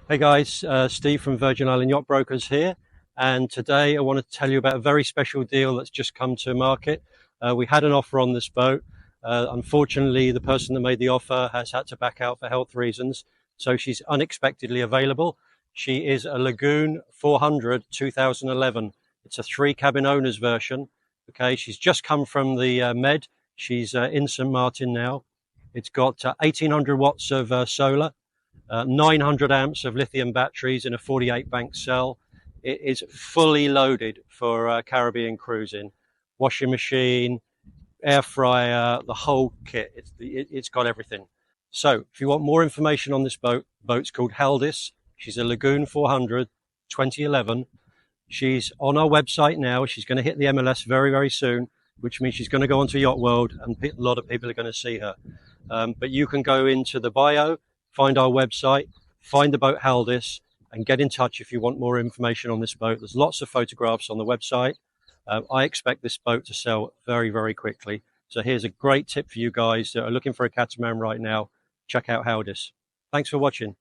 Hey guys, Steve from Virgin Island Yacht Brokers here, and today I want to tell you about a very special deal that's just come to market. We had an offer on this boat. Unfortunately, the person that made the offer has had to back out for health reasons, so she's unexpectedly available. She is a Lagoon 400 2011. It's a three-cabin owner's version. Okay, she's just come from the Med. She's in St. Martin now. It's got 1800 watts of solar, 900 amps of lithium batteries in a 48 bank cell. It is fully loaded for Caribbean cruising. Washing machine, air fryer, the whole kit. It's got everything. So if you want more information on this boat's called Haldis. She's a Lagoon 400 2011. She's on our website now. She's going to hit the MLS very, very soon, which means she's going to go onto Yacht World and a lot of people are going to see her. But you can go into the bio, find our website, find the boat Haldis, and get in touch if you want more information on this boat. There's lots of photographs on the website. I expect this boat to sell very, very quickly. So here's a great tip for you guys that are looking for a catamaran right now. Check out Haldis. Thanks for watching.